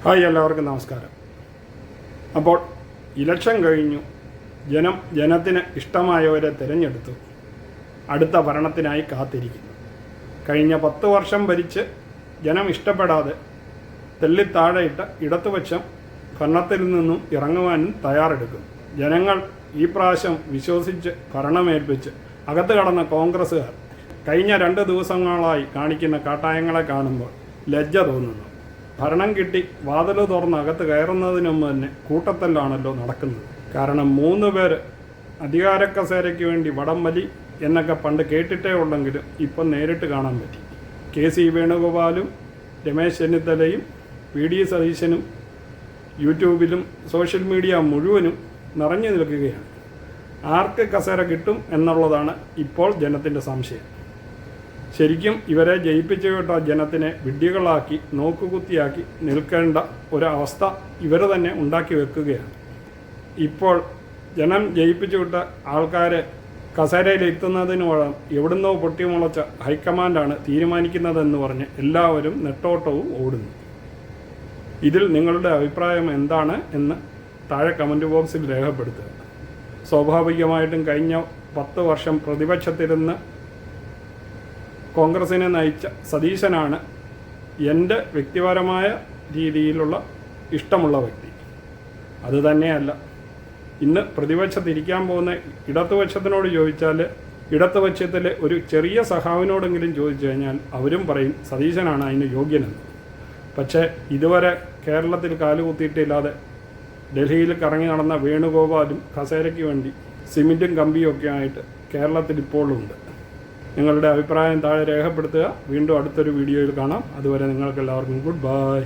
Hi, എല്ലാവർക്കും നമസ്കാരം. അപ്പോൾ ഇലക്ഷൻ കഴിഞ്ഞു. ജനത്തിന് ഇഷ്ടമായവരെ തിരഞ്ഞെടുത്തു. അടുത്ത ഭരണത്തിനായി കാത്തിരിക്കുന്നു. കഴിഞ്ഞ 10 വർഷം ഭരിച്ച് ജനം ഇഷ്ടപ്പെടാതെ തെല്ലിത്താഴെയിട്ട ഇടതുപക്ഷം ഭരണത്തിൽ നിന്നും ഇറങ്ങുവാനും തയ്യാറെടുക്കുന്നു. ജനങ്ങൾ ഈ പ്രാവശ്യം വിശ്വസിച്ച് ഭരണമേൽപ്പിച്ച് അകത്ത് കടന്ന കോൺഗ്രസ്സുകാർ കഴിഞ്ഞ 2 ദിവസങ്ങളായി കാണിക്കുന്ന കാട്ടായങ്ങളെ കാണുമ്പോൾ ലജ്ജ തോന്നുന്നു. ഭരണം കിട്ടി വാതിൽ തുറന്ന് അകത്ത് കയറുന്നതിന് മുമ്പ് തന്നെ കൂട്ടത്തല്ലാണല്ലോ നടക്കുന്നത്. കാരണം 3 പേര് അധികാരക്കസേരയ്ക്ക് വേണ്ടി വടംവലി എന്നൊക്കെ പണ്ട് കേട്ടിട്ടേ ഉള്ളെങ്കിലും ഇപ്പം നേരിട്ട് കാണാൻ പറ്റി. കെ.സി. വേണുഗോപാലും രമേശ് ചെന്നിത്തലയും വി ഡി സതീശനും യൂട്യൂബിലും സോഷ്യൽ മീഡിയ മുഴുവനും നിറഞ്ഞു നിൽക്കുകയാണ്. ആർക്ക് കസേര കിട്ടും എന്നുള്ളതാണ് ഇപ്പോൾ ജനത്തിൻ്റെ സംശയം. ശരിക്കും ഇവരെ ജയിപ്പിച്ചു വിട്ട ജനത്തിനെ വിഡ്ഢികളാക്കി നോക്കുകുത്തിയാക്കി നിൽക്കേണ്ട ഒരവസ്ഥ ഇവർ തന്നെ ഉണ്ടാക്കി വെക്കുകയാണ്. ഇപ്പോൾ ജനം ജയിപ്പിച്ചു വിട്ട ആൾക്കാരെ കസേരയിൽ എത്തുന്നതിന് എവിടുന്നോ പൊട്ടിമുളച്ച ഹൈക്കമാൻഡാണ് തീരുമാനിക്കുന്നതെന്ന് പറഞ്ഞ് എല്ലാവരും നെട്ടോട്ടവും ഓടുന്നു. ഇതിൽ നിങ്ങളുടെ അഭിപ്രായം എന്താണ് എന്ന് താഴെ കമൻറ്റ് ബോക്സിൽ രേഖപ്പെടുത്തുക. സ്വാഭാവികമായിട്ടും കഴിഞ്ഞ 10 വർഷം പ്രതിപക്ഷത്തിരുന്ന് കോൺഗ്രസിനെ നയിച്ച സതീശനാണ് എൻ്റെ വ്യക്തിപരമായ രീതിയിലുള്ള ഇഷ്ടമുള്ള വ്യക്തി. അതുതന്നെയല്ല ഇന്ന് പ്രതിപക്ഷത്തിരിക്കാൻ പോകുന്ന ഇടതുപക്ഷത്തിനോട് ചോദിച്ചാൽ, ഇടതുപക്ഷത്തിലെ ഒരു ചെറിയ സഖാവിനോടെങ്കിലും ചോദിച്ചു കഴിഞ്ഞാൽ അവരും പറയും സതീശനാണ് അതിന് യോഗ്യനെന്ന്. പക്ഷേ ഇതുവരെ കേരളത്തിൽ കാലുകുത്തിയിട്ടില്ലാതെ ഡൽഹിയിൽ കറങ്ങി നടന്ന വേണുഗോപാലും കസേരയ്ക്ക് വേണ്ടി സിമെൻറ്റും കമ്പിയും ഒക്കെ ആയിട്ട് കേരളത്തിൽ ഇപ്പോഴുണ്ട്. നിങ്ങളുടെ അഭിപ്രായം താഴെ രേഖപ്പെടുത്തുക. വീണ്ടും അടുത്തൊരു വീഡിയോയിൽ കാണാം. അതുവരെ നിങ്ങൾക്കെല്ലാവർക്കും ഗുഡ് ബൈ.